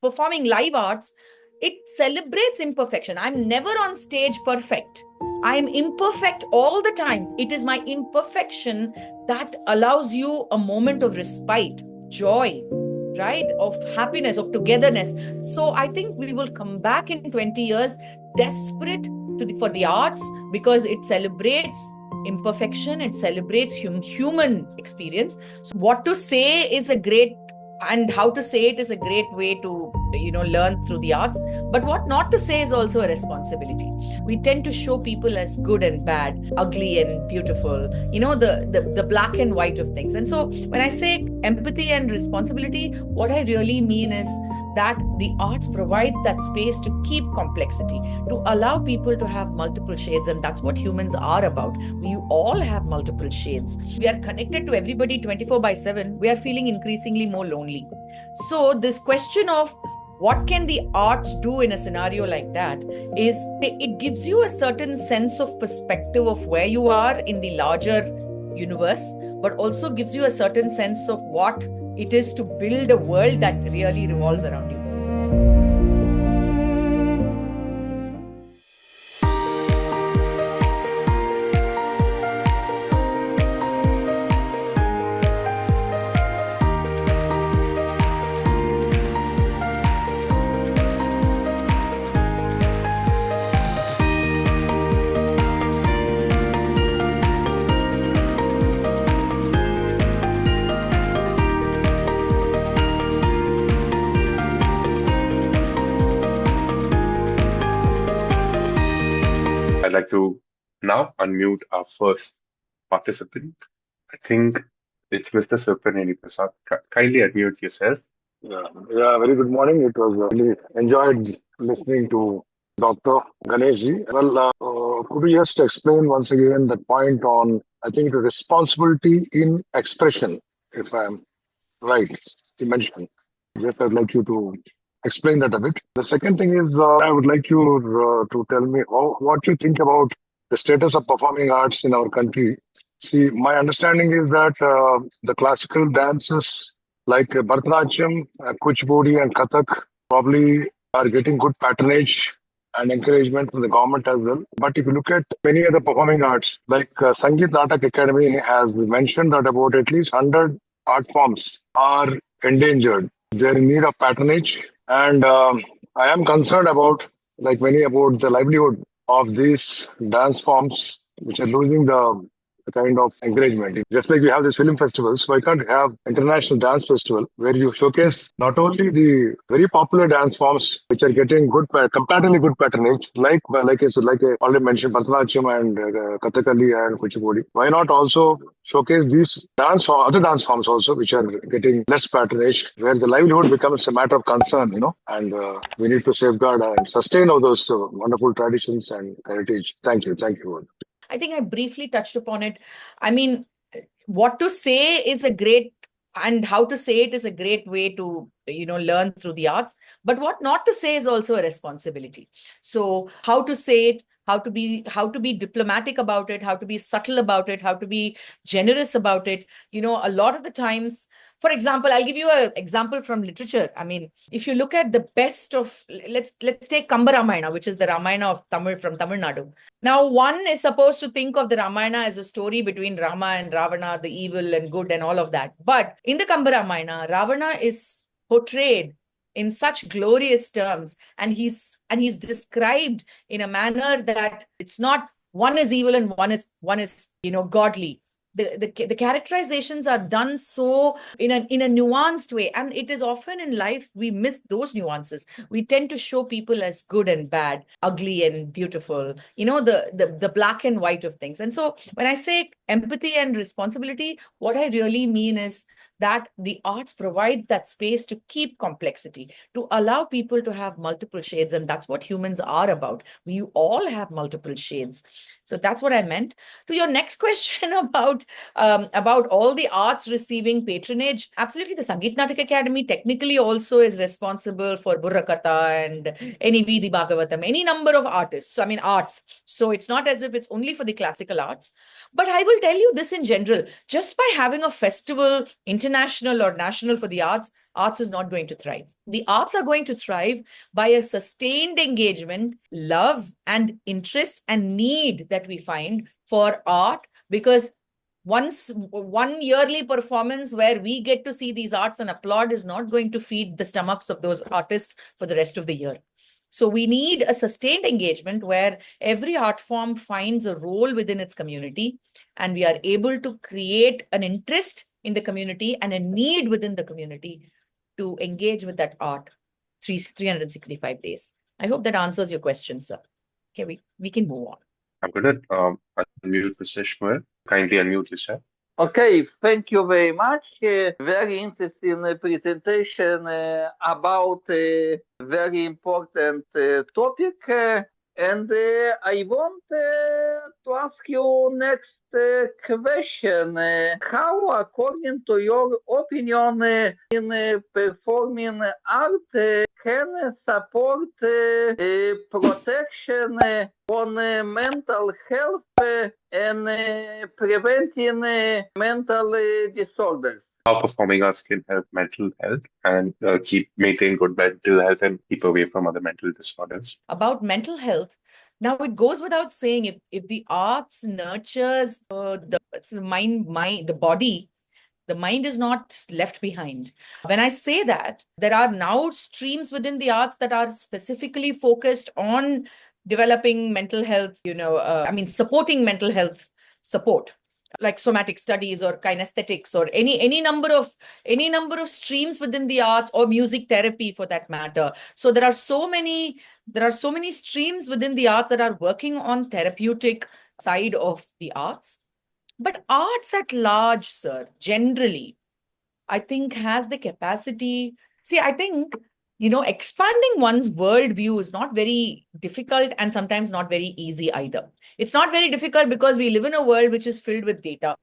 performing live arts, it celebrates imperfection. I'm never on stage perfect. I'm imperfect all the time. It is my imperfection that allows you a moment of respite, joy, right? Of happiness, of togetherness. So I think we will come back in 20 years desperate for the arts because it celebrates imperfection, it celebrates human experience. So what to say is a great and how to say it is a great way to learn through the arts, but what not to say is also a responsibility. We tend to show people as good and bad, ugly and beautiful, the black and white of things. And so when I say empathy and responsibility, what I really mean is that the arts provides that space to keep complexity, to allow people to have multiple shades. And that's what humans are about. We all have multiple shades. We are connected to everybody 24/7. We are feeling increasingly more lonely. So this question of what can the arts do in a scenario like that is it gives you a certain sense of perspective of where you are in the larger universe, but also gives you a certain sense of what it is to build a world that really revolves around you. I'd like to now unmute our first participant. I think it's Mr. Swapnini Prasad. Kindly unmute yourself. Very good morning. It was really enjoyed listening to Dr. Ganesh ji. Could you just explain once again the point on, I think, the responsibility in expression, if I'm right, you mentioned. Just I'd like you to explain that a bit. The second thing is, I would like you to tell me what you think about the status of performing arts in our country. See, my understanding is that the classical dances like Bharatanatyam, Kuchipudi, and Kathak probably are getting good patronage and encouragement from the government as well. But if you look at many other performing arts, like Sangeet Natak Academy has mentioned that about at least 100 art forms are endangered. They're in need of patronage. And I am concerned about, like many, about the livelihood of these dance forms, which are losing the kind of encouragement. Just like we have these film festivals, why can't we have international dance festival where you showcase not only the very popular dance forms which are getting comparatively good patronage, like I already mentioned, Bharatanatyam and Kathakali and Kuchipudi. Why not also showcase these other dance forms also, which are getting less patronage, where the livelihood becomes a matter of concern, and we need to safeguard and sustain all those wonderful traditions and heritage. Thank you. I think I briefly touched upon it. I mean, what to say is a great and how to say it is a great way to learn through the arts, but what not to say is also a responsibility. So how to say it, how to be diplomatic about it, how to be subtle about it, how to be generous about it. A lot of the times, for example, I'll give you an example from literature. I mean, if you look at the best of, let's take Kamba Ramayana, which is the Ramayana of Tamil Nadu. Now, one is supposed to think of the Ramayana as a story between Rama and Ravana, the evil and good and all of that. But in the Kamba Ramayana, Ravana is portrayed in such glorious terms, and he's described in a manner that it's not one is evil and one is godly. The characterizations are done so in a nuanced way, and it is often in life we miss those nuances. We tend to show people as good and bad, ugly and beautiful, the black and white of things. And so when I say empathy and responsibility, what I really mean is that the arts provides that space to keep complexity, to allow people to have multiple shades. And that's what humans are about. We all have multiple shades. So that's what I meant. To your next question about all the arts receiving patronage, absolutely, the Sangeet Natak Academy technically also is responsible for Burrakatha and any Vidhi Bhagavatam, any number of artists. So, I mean, arts. So it's not as if it's only for the classical arts. But I will tell you this in general, just by having a festival, international or national, for the arts arts is not going to thrive. The arts are going to thrive by a sustained engagement, love and interest and need that we find for art, because once one yearly performance where we get to see these arts and applaud is not going to feed the stomachs of those artists for the rest of the year. So we need a sustained engagement where every art form finds a role within its community, and we are able to create an interest in the community and a need within the community to engage with that art 365 days. I hope that answers your question, sir. Okay, we can move on. I'm going to unmute Mr. Shmuel. Kindly unmute yourself. Okay, thank you very much. Very interesting presentation about a very important topic. And I want to ask you next question. How, according to your opinion, in performing art can support protection on mental health and preventing mental disorders? How performing arts can help mental health and maintain good mental health and keep away from other mental disorders. About mental health, now it goes without saying, if the arts nurtures the body, the mind is not left behind. When I say that, there are now streams within the arts that are specifically focused on developing mental health, supporting mental health support, like somatic studies or kinesthetics or any number of streams within the arts, or music therapy for that matter. So there are so many streams within the arts that are working on therapeutic side of the arts. But arts at large, sir, generally, I think has the capacity. See, I think, expanding one's worldview is not very difficult and sometimes not very easy either. It's not very difficult because we live in a world which is filled with data.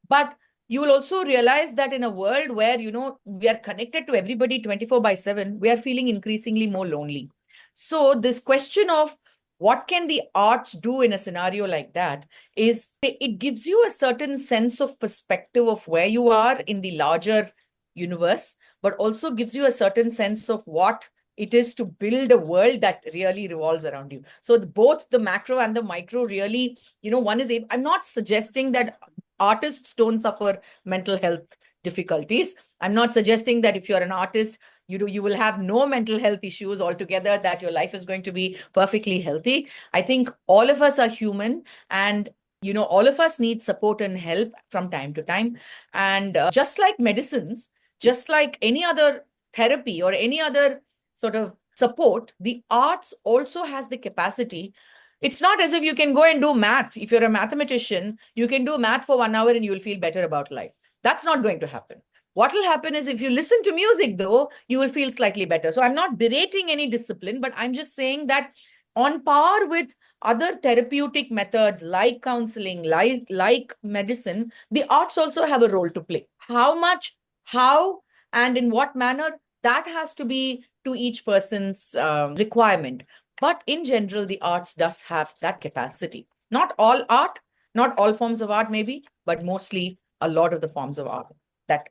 But you will also realize that in a world where, we are connected to everybody 24/7, we are feeling increasingly more lonely. So this question of what can the arts do in a scenario like that is, it gives you a certain sense of perspective of where you are in the larger universe, but also gives you a certain sense of what it is to build a world that really revolves around you. So both the macro and the micro really, I'm not suggesting that artists don't suffer mental health difficulties. I'm not suggesting that if you're an artist, you will have no mental health issues altogether, that your life is going to be perfectly healthy. I think all of us are human, and all of us need support and help from time to time. And just like medicines, just like any other therapy or any other sort of support, the arts also has the capacity. It's not as if you can go and do math. If you're a mathematician, you can do math for 1 hour and you'll feel better about life. That's not going to happen. What will happen is, if you listen to music, though, you will feel slightly better. So I'm not berating any discipline, but I'm just saying that on par with other therapeutic methods like counseling, like medicine, the arts also have a role to play. How much, how, and in what manner, that has to be to each person's requirement. But in general, the arts does have that capacity. Not all art, not all forms of art maybe, but mostly a lot of the forms of art that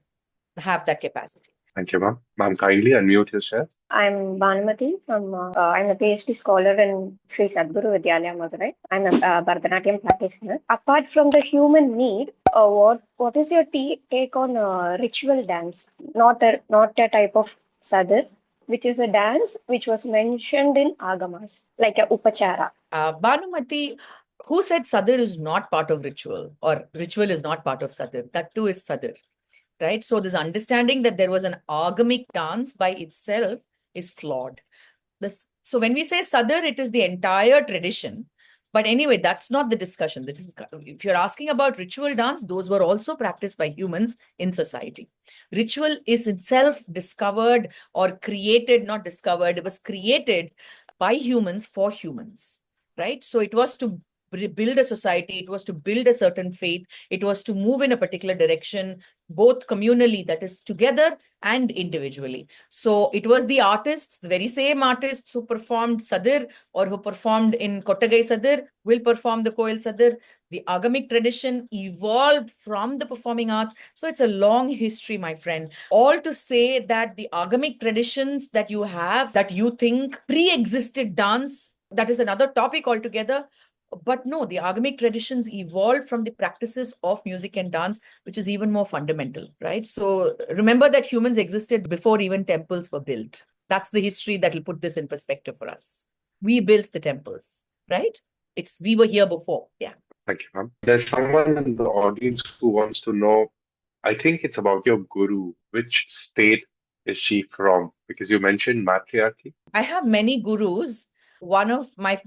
have that capacity. Thank you, ma'am. Ma'am, kindly unmute yourself. I'm Bhanumati I'm a PhD scholar in Sri Sadguru Vidyalaya, Madurai. I'm a Bharatanatyam practitioner. Apart from the human need, what is your take on ritual dance? Not a type of sadar, which is a dance which was mentioned in agamas, like a upachara. Bhanumati, who said sadar is not part of ritual, or ritual is not part of sadar? That too is sadar. Right? So this understanding that there was an agamic dance by itself is flawed. So when we say sadar, it is the entire tradition. But anyway, that's not the discussion. If you're asking about ritual dance, those were also practiced by humans in society. Ritual is itself discovered or created, not discovered, it was created by humans for humans. Right? So it was to build a society. It was to build a certain faith. It was to move in a particular direction, both communally, that is together, and individually. So it was the artists, the very same artists who performed Sadir or who performed in Kottagai Sadir will perform the Koil Sadir. The agamic tradition evolved from the performing arts. So it's a long history, my friend. All to say that the agamic traditions that you have, that you think pre-existed dance, that is another topic altogether. But no, the agamic traditions evolved from the practices of music and dance, which is even more fundamental, right? So remember that humans existed before even temples were built. That's the history that will put this in perspective for us. We built the temples, right? We were here before. Yeah. Thank you, ma'am. There's someone in the audience who wants to know, I think it's about your guru. Which state is she from? Because you mentioned matriarchy. I have many gurus. One of my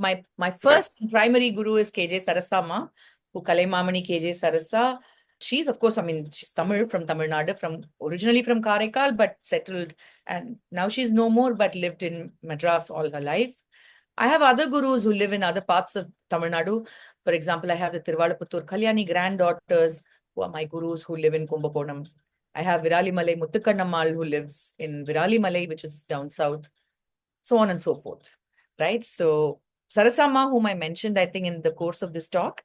first primary guru is KJ Sarasama, who Kalaimamani KJ Sarasa. She's, of course, I mean, she's Tamil, from Tamil Nadu, originally from Karaikal, but settled, and now she's no more, but lived in Madras all her life. I have other gurus who live in other parts of Tamil Nadu. For example, I have the Tiruvallaputtur Kalyani granddaughters, who are my gurus, who live in Kumbakonam. I have Viralimalai Muthukannammal, who lives in Viralimalai, which is down south, so on and so forth, right? So Sarasama, whom I mentioned, I think in the course of this talk,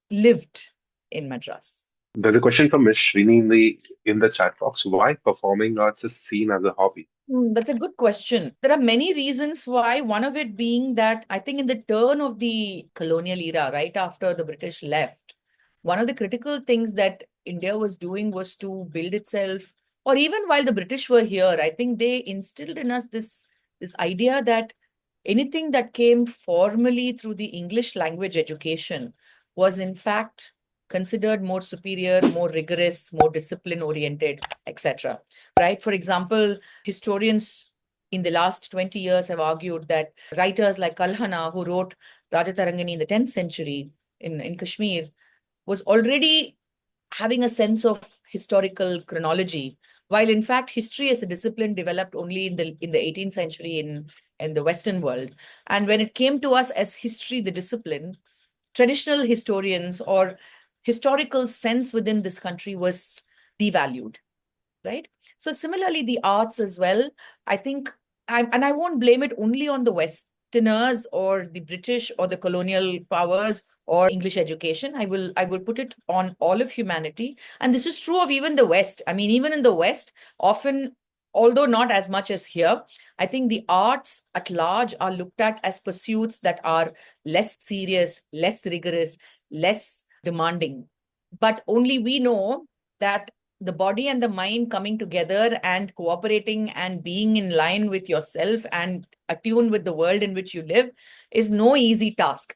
lived in Madras. There's a question from Ms. Srini in the chat box. Why performing arts is seen as a hobby? That's a good question. There are many reasons why. One of it being that I think in the turn of the colonial era, right after the British left, one of the critical things that India was doing was to build itself, or even while the British were here, I think they instilled in us this idea that anything that came formally through the English language education was in fact considered more superior, more rigorous, more discipline oriented, etc. Right? For example, historians in the last 20 years have argued that writers like Kalhana, who wrote Rajatarangani in the 10th century in Kashmir, was already having a sense of historical chronology, while in fact history as a discipline developed only in the 18th century in the Western world. And when it came to us as history, the discipline, traditional historians or historical sense within this country was devalued, right? So similarly, the arts as well, I think, and I won't blame it only on the Westerners or the British or the colonial powers or English education. I will put it on all of humanity. And this is true of even the West. I mean, even in the West, often, although not as much as here, I think the arts at large are looked at as pursuits that are less serious, less rigorous, less demanding. But only we know that the body and the mind coming together and cooperating and being in line with yourself and attuned with the world in which you live is no easy task,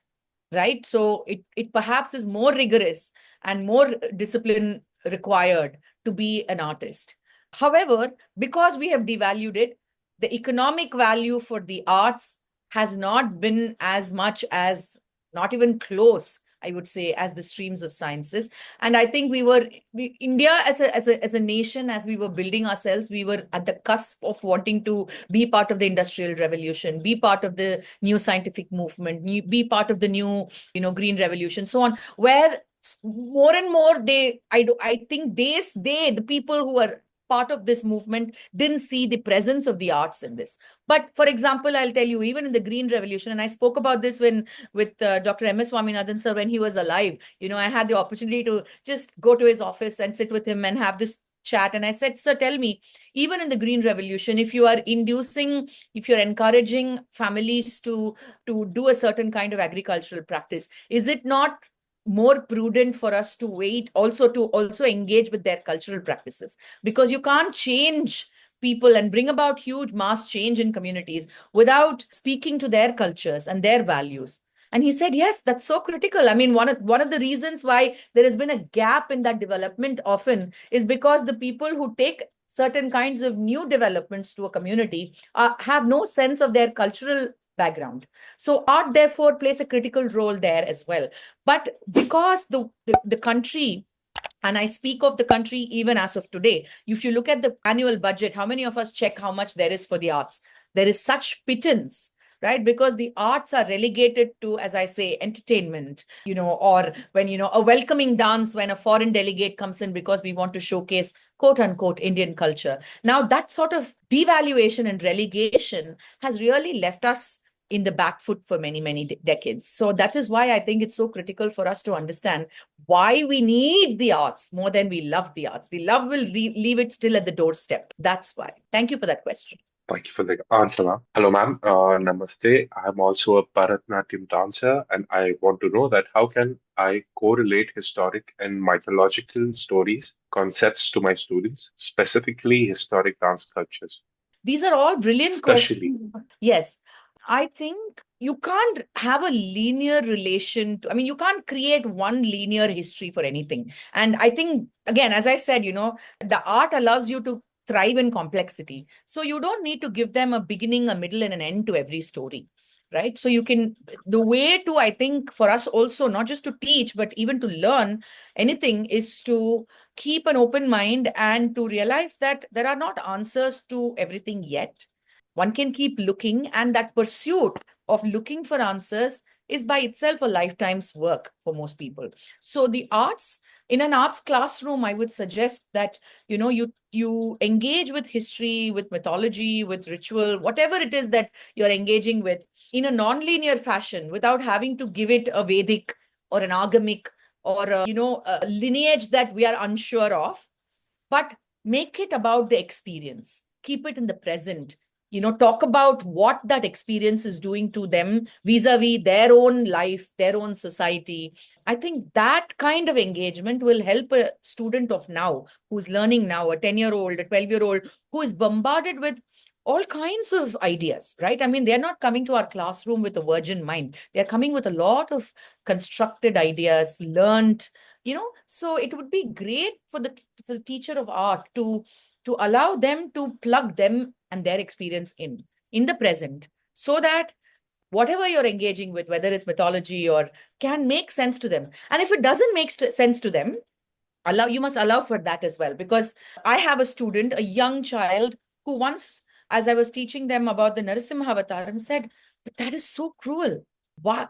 right? So it perhaps is more rigorous and more discipline required to be an artist. However, because we have devalued it, the economic value for the arts has not been as much as, not even close, I would say, as the streams of sciences. And I think India as a nation, as we were building ourselves, we were at the cusp of wanting to be part of the industrial revolution, be part of the new scientific movement, be part of the new, green revolution, so on, where more and more I think the people who are part of this movement didn't see the presence of the arts in this. But for example, I'll tell you, even in the Green Revolution, and I spoke about this with Dr. M.S. Swaminathan sir when he was alive, I had the opportunity to just go to his office and sit with him and have this chat. And I said, sir, tell me, even in the Green Revolution, if you're encouraging families to do a certain kind of agricultural practice, is it not more prudent for us to wait to engage with their cultural practices? Because you can't change people and bring about huge mass change in communities without speaking to their cultures and their values. And he said, yes, that's so critical. I mean, one of the reasons why there has been a gap in that development often is because the people who take certain kinds of new developments to a community have no sense of their cultural background. So art, therefore, plays a critical role there as well. But because the country, and I speak of the country even as of today, if you look at the annual budget, how many of us check how much there is for the arts? There is such pittance. right? Because the arts are relegated to, as I say, entertainment, or when, a welcoming dance when a foreign delegate comes in because we want to showcase quote unquote Indian culture. Now, that sort of devaluation and relegation has really left us in the back foot for many, many decades. So that is why I think it's so critical for us to understand why we need the arts more than we love the arts. The love will leave it still at the doorstep. That's why. Thank you for that question. Thank you for the answer, ma'am. Hello, ma'am. Namaste. I'm also a Bharatanatyam dancer, and I want to know that how can I correlate historic and mythological stories, concepts to my students, specifically historic dance cultures, These are all brilliant especially. questions. Yes. I think you can't have a linear relation to, I mean, you can't create one linear history for anything. And I think, again, as I said, the art allows you to thrive in complexity. So you don't need to give them a beginning, a middle, and an end to every story, right? So the way to, I think, for us also, not just to teach, but even to learn anything is to keep an open mind and to realize that there are not answers to everything yet. One can keep looking, and that pursuit of looking for answers is by itself a lifetime's work for most people. So the arts, in an arts classroom, I would suggest that you engage with history, with mythology, with ritual, whatever it is that you're engaging with, in a non-linear fashion, without having to give it a Vedic or an agamic or a lineage that we are unsure of, but make it about the experience. Keep it in the present. Talk about what that experience is doing to them vis-a-vis their own life, their own society. I think that kind of engagement will help a student of now who's learning now, a 10-year-old, a 12-year-old, who is bombarded with all kinds of ideas, right? I mean, they're not coming to our classroom with a virgin mind. They're coming with a lot of constructed ideas, learned, so it would be great for the teacher of art to allow them to plug them and their experience in the present, so that whatever you're engaging with, whether it's mythology or, can make sense to them. And if it doesn't make sense to them, you must allow for that as well. Because I have a student, a young child, who once, as I was teaching them about the Narasimha avatar, said, but that is so cruel. Why?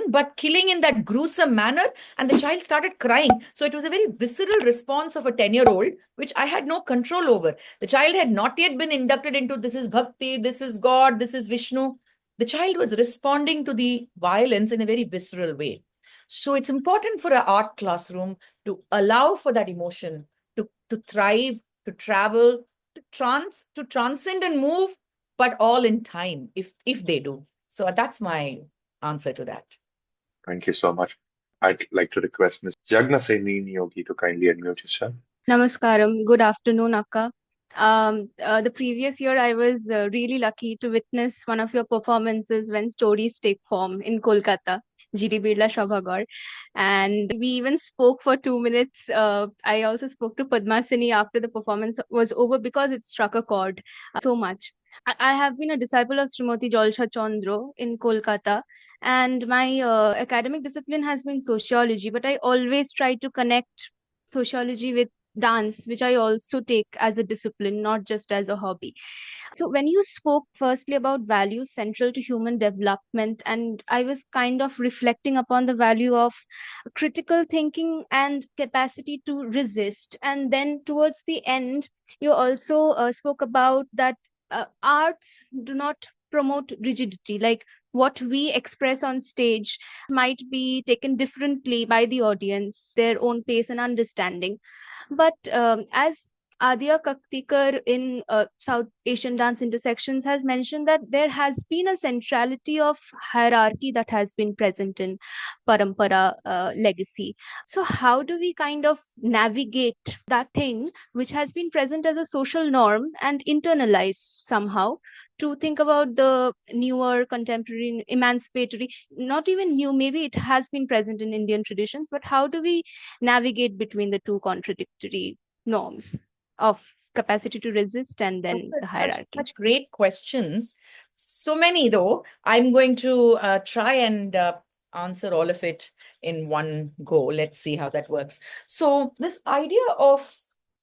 But killing in that gruesome manner. And the child started crying. So it was a very visceral response of a 10-year-old, which I had no control over. The child had not yet been inducted into, this is bhakti, this is God, this is Vishnu. The child was responding to the violence in a very visceral way. So it's important for an art classroom to allow for that emotion to thrive, to travel, to transcend and move, but all in time, if they do. So that's my answer to that. Thank you so much. I'd like to request Ms. Jagnaseni Yogi to kindly unmute yourself. Namaskaram. Good afternoon, Akka. The previous year, I was really lucky to witness one of your performances when stories take form in Kolkata, GD Birla Shabhagor. And we even spoke for 2 minutes. I also spoke to Padmasini after the performance was over because it struck a chord so much. I have been a disciple of Srimati Jalsha Chandra in Kolkata, and my academic discipline has been sociology, but I always try to connect sociology with dance, which I also take as a discipline, not just as a hobby. So, when you spoke firstly about values central to human development, and I was kind of reflecting upon the value of critical thinking and capacity to resist. And then towards the end, you also spoke about that arts do not promote rigidity, like what we express on stage might be taken differently by the audience, their own pace and understanding. But as Adia Kaktikar in South Asian Dance Intersections has mentioned, that there has been a centrality of hierarchy that has been present in Parampara legacy. So, how do we kind of navigate that thing which has been present as a social norm and internalized somehow to think about the newer, contemporary, emancipatory, not even new, maybe it has been present in Indian traditions, but how do we navigate between the two contradictory norms of capacity to resist and then the hierarchy? Such great questions. So many, though. I'm going to try and answer all of it in one go. Let's see how that works. So this idea of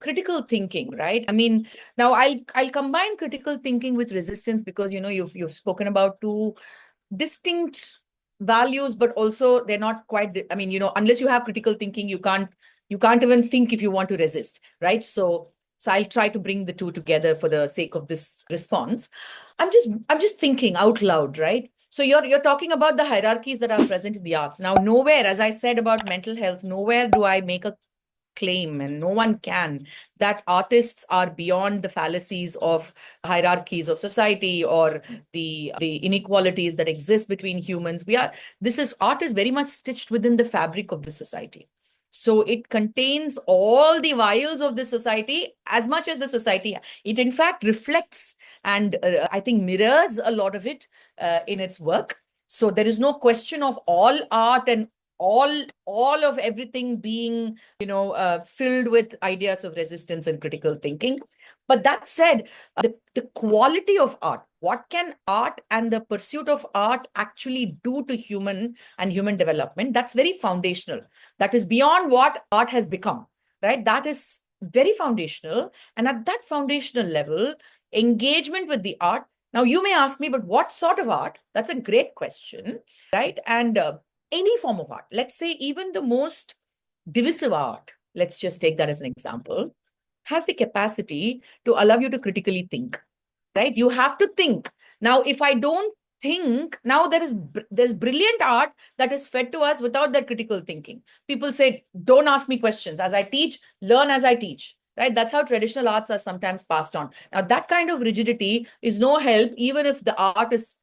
critical thinking, right? I mean, now I'll combine critical thinking with resistance because you've spoken about two distinct values, but also they're not quite. I mean, unless you have critical thinking, you can't even think if you want to resist, right? So I'll try to bring the two together for the sake of this response. I'm just thinking out loud, right? So you're talking about the hierarchies that are present in the arts. Now, nowhere, as I said about mental health, nowhere do I make a claim, and no one can, that artists are beyond the fallacies of hierarchies of society or the inequalities that exist between humans. Art is very much stitched within the fabric of the society. So it contains all the vials of the society as much as the society. It in fact reflects and I think mirrors a lot of it in its work. So there is no question of all art and all of everything being filled with ideas of resistance and critical thinking. But that said, the quality of art, what can art and the pursuit of art actually do to human and human development, that's very foundational. That is beyond what art has become, right? That is very foundational. And at that foundational level, engagement with the art. Now, you may ask me, but what sort of art? That's a great question, right? And any form of art, let's say even the most divisive art, let's just take that as an example, has the capacity to allow you to critically think, right? You have to think. Now, if I don't think, now there's brilliant art that is fed to us without that critical thinking. People say, don't ask me questions. As I teach, learn as I teach. Right? That's how traditional arts are sometimes passed on. Now, that kind of rigidity is no help, even if the art is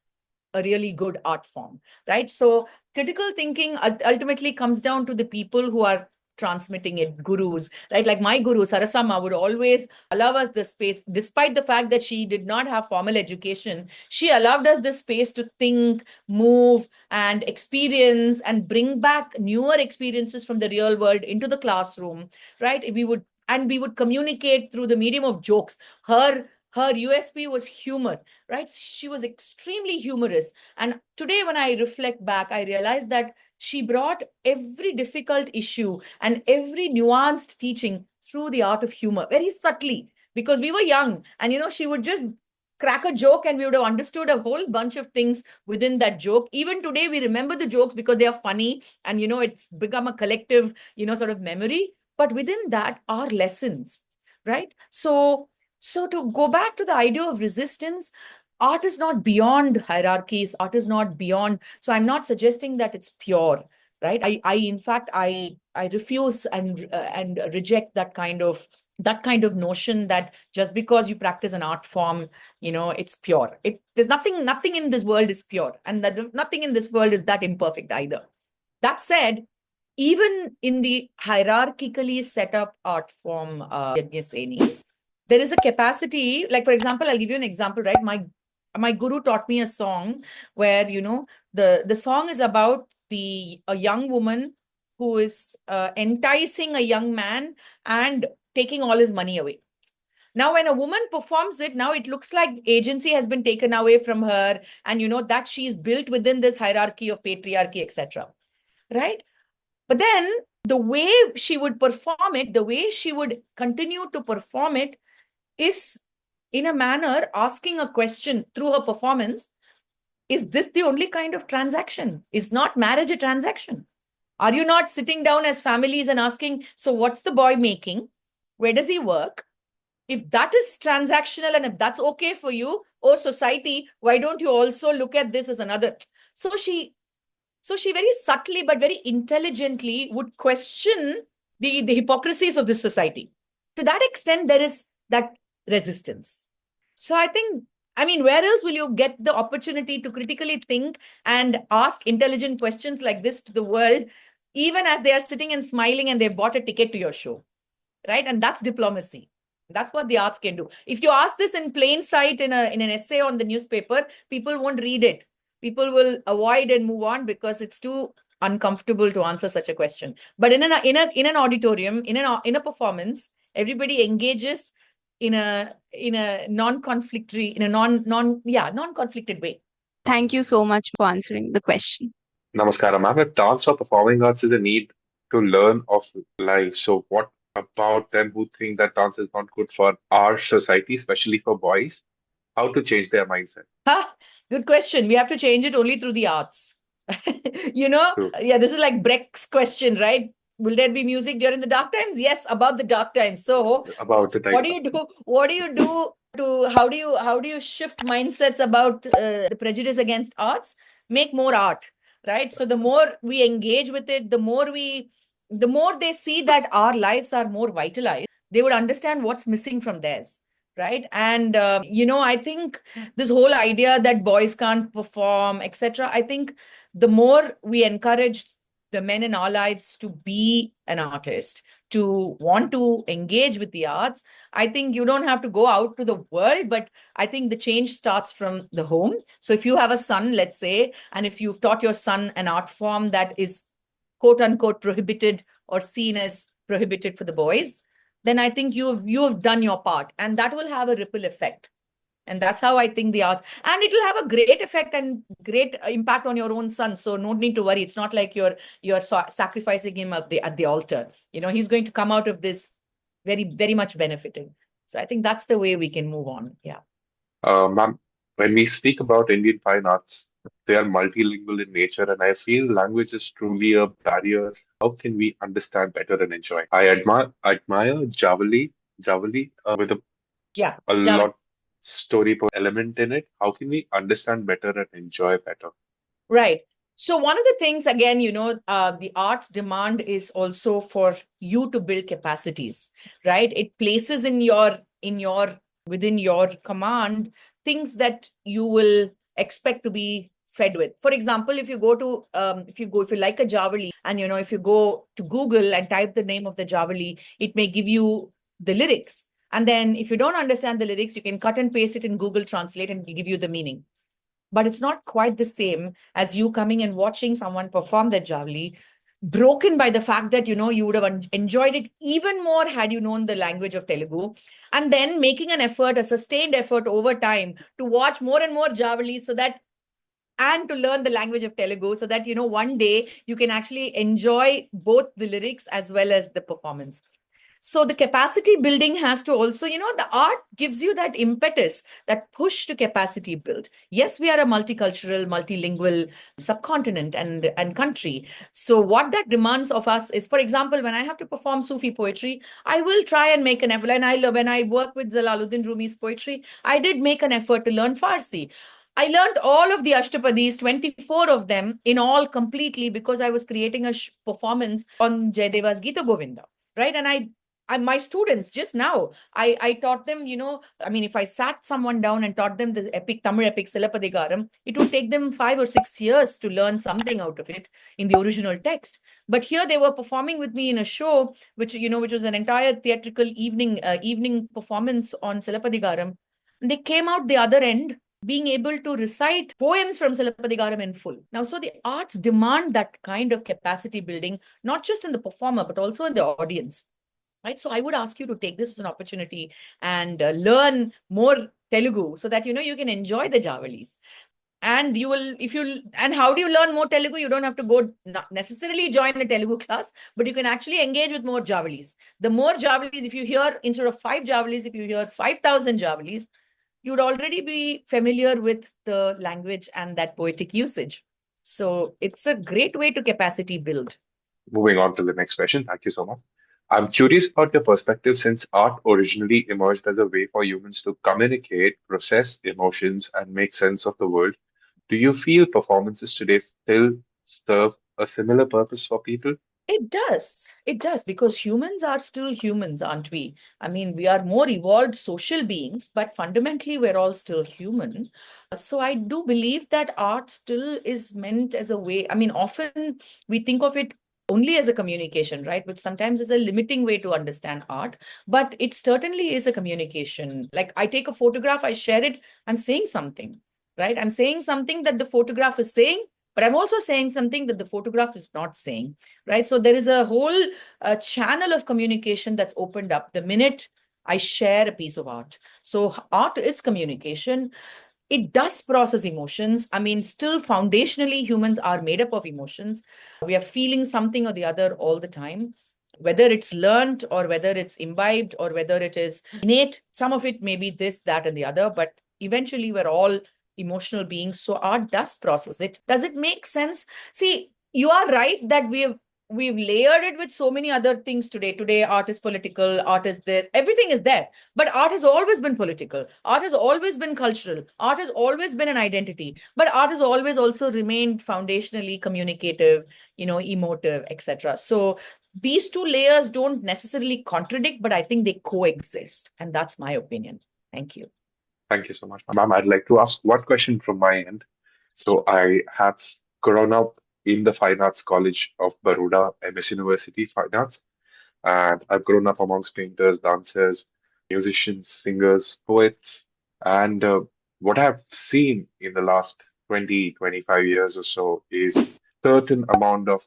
a really good art form, right? So critical thinking ultimately comes down to the people who are transmitting it, gurus, right? Like my guru, Sarasama, would always allow us the space, despite the fact that she did not have formal education, she allowed us the space to think, move, and experience and bring back newer experiences from the real world into the classroom, right? We would communicate through the medium of jokes. Her USP was humor, right? She was extremely humorous. And today, when I reflect back, I realize that she brought every difficult issue and every nuanced teaching through the art of humor, very subtly, because we were young. And, she would just crack a joke and we would have understood a whole bunch of things within that joke. Even today, we remember the jokes because they are funny and, it's become a collective, sort of memory. But within that are lessons, right? So to go back to the idea of resistance, art is not beyond hierarchies. Art is not beyond. So I'm not suggesting that it's pure, right? In fact, I refuse and reject that kind of notion that just because you practice an art form, it's pure. There's nothing in this world is pure, and that nothing in this world is that imperfect either. That said, even in the hierarchically set up art form, Yajñaseni, there is a capacity, like for example, I'll give you an example, right? My guru taught me a song where the song is about a young woman who is enticing a young man and taking all his money away. Now, when a woman performs it, now it looks like agency has been taken away from her, and that she's built within this hierarchy of patriarchy, etc. Right? But then the way she would perform it, the way she would continue to perform it, is in a manner asking a question through her performance. Is this the only kind of transaction? Is not marriage a transaction? Are you not sitting down as families and asking, so what's the boy making? Where does he work? If that is transactional and if that's okay for you, oh society, why don't you also look at this as another? So she very subtly but very intelligently would question the hypocrisies of this society. To that extent, there is that resistance. So I mean, where else will you get the opportunity to critically think and ask intelligent questions like this to the world, even as they are sitting and smiling and they've bought a ticket to your show, right? And that's diplomacy. That's what the arts can do. If you ask this in plain sight in an essay on the newspaper, people won't read it. People will avoid and move on because it's too uncomfortable to answer such a question. But in an auditorium, in a performance, everybody engages in a non-conflicted way. Thank you so much for answering the question. Namaskara, ma'am. If dance or performing arts is a need to learn of life, so what about them who think that dance is not good for our society, especially for boys, how to change their mindset. Good question. We have to change it only through the arts. True. Yeah, this is like Brecht's question, right? Will there be music during the dark times? Yes, about the dark times. So About the what type do of you do? What do you do to how do you shift mindsets about the prejudice against arts? Make more art, right? So the more we engage with it, the more they see that our lives are more vitalized, they would understand what's missing from theirs, right? And I think this whole idea that boys can't perform, etc. I think the more we encourage the men in our lives to be an artist, to want to engage with the arts, I think you don't have to go out to the world, but I think the change starts from the home. So if you have a son, let's say, and if you've taught your son an art form that is quote unquote prohibited or seen as prohibited for the boys, then I think you have done your part, and that will have a ripple effect. And that's how I think the arts, and it will have a great effect and great impact on your own son. So no need to worry. It's not like you're sacrificing him at the altar. He's going to come out of this very, very much benefiting. So I think that's the way we can move on. Yeah. Ma'am, when we speak about Indian fine arts, they are multilingual in nature, and I feel language is truly a barrier. How can we understand better and enjoy? I admire Javali, with Yeah. a Javan. lot storyboard element in it. How can we understand better and enjoy better? Right. So one of the things, again, the arts demand is also for you to build capacities, right? It places within your command things that you will expect to be fed with. For example, if you like a Javali, and if you go to Google and type the name of the Javali, it may give you the lyrics. And then if you don't understand the lyrics, you can cut and paste it in Google Translate and it'll give you the meaning. But it's not quite the same as you coming and watching someone perform that Javli, broken by the fact that, you would have enjoyed it even more had you known the language of Telugu, and then making an effort, a sustained effort over time to watch more and more Javalis and to learn the language of Telugu so that, one day you can actually enjoy both the lyrics as well as the performance. So the capacity building has to also, the art gives you that impetus, that push to capacity build. Yes, we are a multicultural, multilingual subcontinent and country. So what that demands of us is, for example, when I have to perform Sufi poetry, I will try and make an effort. And when I work with Jalaluddin Rumi's poetry, I did make an effort to learn Farsi. I learned all of the Ashtapadis, 24 of them, in all completely, because I was creating a performance on Jayadeva's Gita Govinda, right? And my students just now, I taught them, if I sat someone down and taught them the Tamil epic Silapadigaram, it would take them 5 or 6 years to learn something out of it in the original text. But here they were performing with me in a show, which was an entire theatrical evening performance on Silapadigaram. They came out the other end being able to recite poems from Silapadigaram in full. Now, so the arts demand that kind of capacity building, not just in the performer, but also in the audience. Right. So I would ask you to take this as an opportunity and learn more Telugu so that, you can enjoy the Javalis. And and how do you learn more Telugu? You don't have to go not necessarily join a Telugu class, but you can actually engage with more Javalis. The more Javalis, if you hear, instead of 5 Javalis, if you hear 5,000 Javalis, you would already be familiar with the language and that poetic usage. So it's a great way to capacity build. Moving on to the next question. Thank you so much. I'm curious about your perspective since art originally emerged as a way for humans to communicate, process emotions, and make sense of the world. Do you feel performances today still serve a similar purpose for people? It does. It does, because humans are still humans, aren't we? I mean, we are more evolved social beings, but fundamentally, we're all still human. So I do believe that art still is meant as a way. I mean, often we think of it only as a communication, right? Which sometimes is a limiting way to understand art, but it certainly is a communication. Like I take a photograph, I share it, I'm saying something, right? I'm saying something that the photograph is saying, but I'm also saying something that the photograph is not saying, right? So there is a whole channel of communication that's opened up the minute I share a piece of art. So art is communication. It does process emotions. I mean, still foundationally, humans are made up of emotions. We are feeling something or the other all the time. whether it's learned or whether it's imbibed or whether it is innate. Some of it may be this, that, and the other, but eventually we're all emotional beings. So art does process it. Does it make sense? See, you are right that we've layered it with so many other things today. Today, art is political, art is this, everything is there. But art has always been political. Art has always been cultural. Art has always been an identity. But art has always also remained foundationally communicative, emotive, etc. So these two layers don't necessarily contradict, but I think they coexist. And that's my opinion. Thank you. Thank you so much, ma'am. I'd like to ask one question from my end. So I have grown up in the Fine Arts College of Baroda, MS University Fine Arts, and I've grown up amongst painters, dancers, musicians, singers, poets. And what I've seen in the last 20, 25 years or so is certain amount of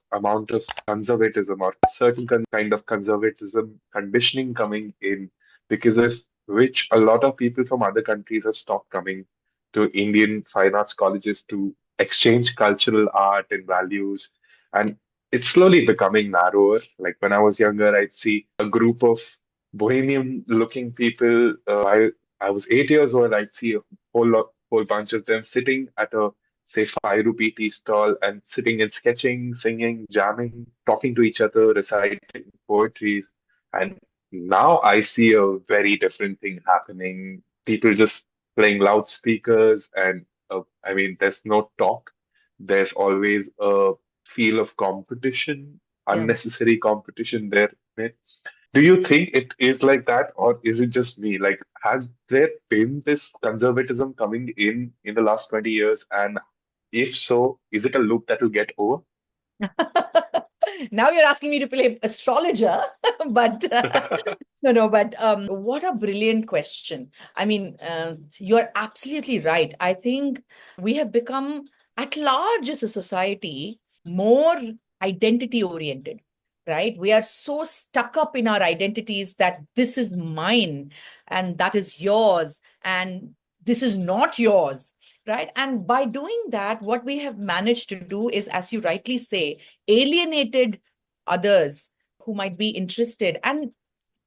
conservatism or certain kind of conservatism conditioning coming in, because of which a lot of people from other countries have stopped coming to Indian fine arts colleges to exchange cultural art and values. And it's slowly becoming narrower. Like when I was younger, I'd see a group of bohemian looking people. I was 8 years old. I'd see a whole bunch of them sitting at a say 5 rupee tea stall and sitting and sketching, singing, jamming, talking to each other, reciting poetries. And now I see a very different thing happening. People just playing loudspeakers, and I mean, there's no talk. There's always a feel of competition, Yeah. unnecessary competition there. Do you think it is like that, or is it just me? Like, has there been this conservatism coming in the last 20 years? And if so, is it a loop that will get over? Now you're asking me to play astrologer, but but what a brilliant question. I mean, you're absolutely right. I think we have become, at large as a society, more identity oriented, right? We are so stuck up in our identities that this is mine and that is yours and this is not yours, right? And by doing that, what we have managed to do is, as you rightly say, alienated others who might be interested and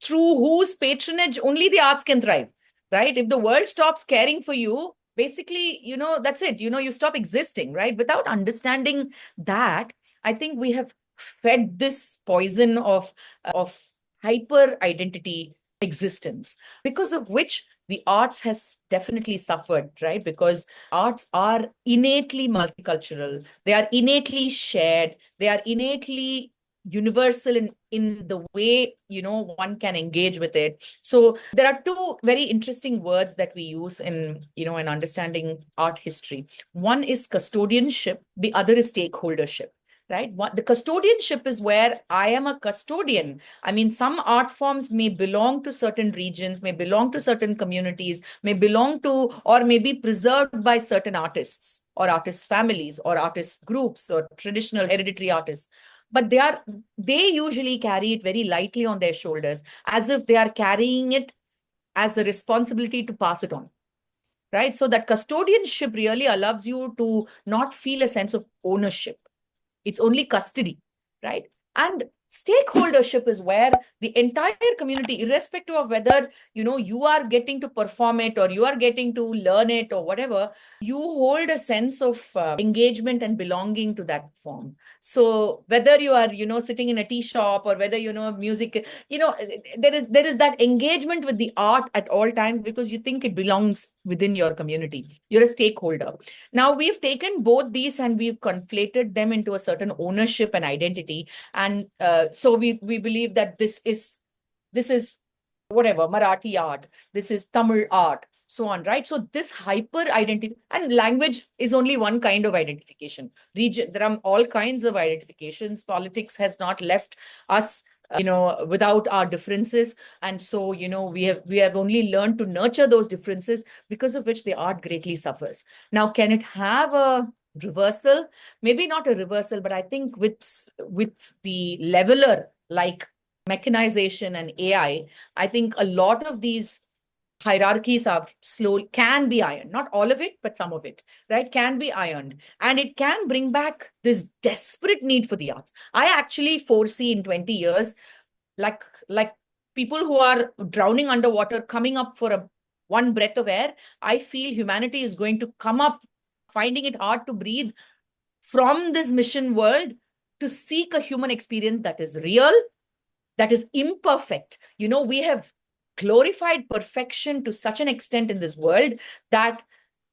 through whose patronage only the arts can thrive, right? If the world stops caring for you, basically, that's it. You stop existing, right? Without understanding that, I think we have fed this poison of hyper identity existence, because of which the arts has definitely suffered, right? Because arts are innately multicultural, they are innately shared, they are innately universal in the way one can engage with it. So there are two very interesting words that we use in understanding art history. One is custodianship, the other is stakeholdership, right? The custodianship is where I am a custodian. I mean, some art forms may belong to certain regions, may belong to certain communities, may belong to or may be preserved by certain artists or artist families or artist groups or traditional hereditary artists, but they usually carry it very lightly on their shoulders, as if they are carrying it as a responsibility to pass it on, right? So that custodianship really allows you to not feel a sense of ownership. It's only custody, right? And stakeholdership is where the entire community, irrespective of whether you are getting to perform it or you are getting to learn it or whatever, you hold a sense of engagement and belonging to that form. So whether you are sitting in a tea shop or whether music, there is that engagement with the art at all times because you think it belongs within your community. You're a stakeholder. Now we've taken both these and we've conflated them into a certain ownership and identity, and so we believe that this is whatever Marathi art, this is Tamil art, so on, right? So this hyper identity, and language is only one kind of identification. Region, there are all kinds of identifications. Politics has not left us without our differences, and so we have only learned to nurture those differences, because of which the art greatly suffers. Now, can it have a reversal? Maybe not a reversal, but I think with the leveler like mechanization and AI, I think a lot of these hierarchies are can be ironed. Not all of it, but some of it, right? Can be ironed. And it can bring back this desperate need for the arts. I actually foresee in 20 years, like people who are drowning underwater, coming up for one breath of air. I feel humanity is going to come up, finding it hard to breathe from this mission world, to seek a human experience that is real, that is imperfect. We have glorified perfection to such an extent in this world that,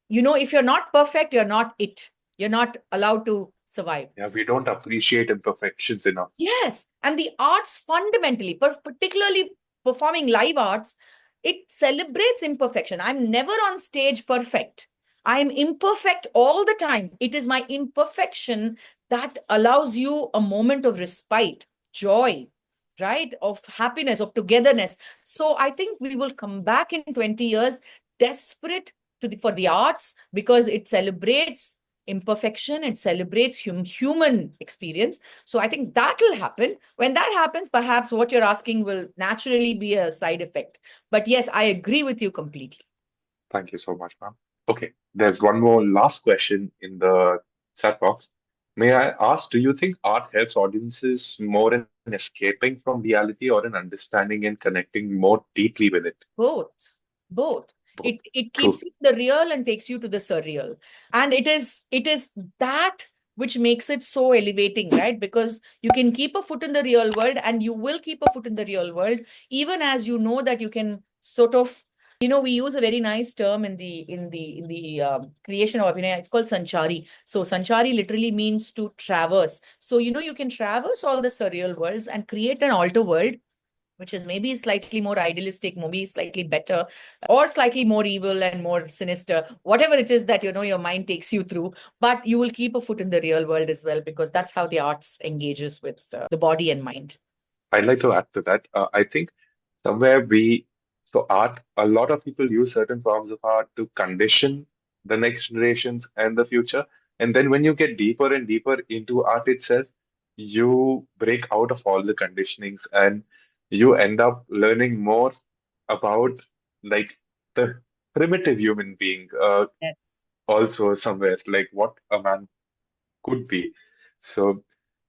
if you're not perfect, you're not it. You're not allowed to survive. Yeah, we don't appreciate imperfections enough. Yes. And the arts fundamentally, particularly performing live arts, it celebrates imperfection. I'm never on stage perfect. I'm imperfect all the time. It is my imperfection that allows you a moment of respite, joy, right? Of happiness, of togetherness. So I think we will come back in 20 years desperate for the arts, because it celebrates imperfection, it celebrates human experience. So I think that will happen. When that happens, perhaps what you're asking will naturally be a side effect. But yes, I agree with you completely. Thank you so much, ma'am. Okay, there's one more last question in the chat box. May I ask, do you think art helps audiences more in escaping from reality or in understanding and connecting more deeply with it? Both. Both. It True. keeps you in the real and takes you to the surreal. And it is that which makes it so elevating, right? Because you can keep a foot in the real world, and you will keep a foot in the real world, even as you know that you can sort of, we use a very nice term in the creation of Abhinaya. It's called sanchari. So sanchari literally means to traverse. So you can traverse all the surreal worlds and create an alter world, which is maybe slightly more idealistic, maybe slightly better, or slightly more evil and more sinister, whatever it is that your mind takes you through. But you will keep a foot in the real world as well, because that's how the arts engages with the body and mind. I'd like to add to that. I think somewhere so art, a lot of people use certain forms of art to condition the next generations and the future. And then when you get deeper and deeper into art itself, you break out of all the conditionings and you end up learning more about like the primitive human being, Yes. also somewhere like what a man could be. So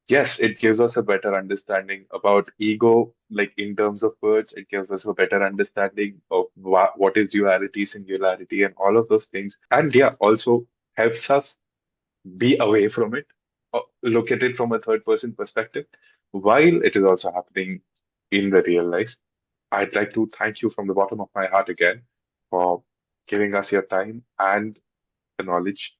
yes, it gives us a better understanding about ego, like in terms of words. It gives us a better understanding of what is duality, singularity, and all of those things. And yeah, also helps us be away from it, look at it from a third person perspective, while it is also happening in the real life. I'd like to thank you from the bottom of my heart again for giving us your time and the knowledge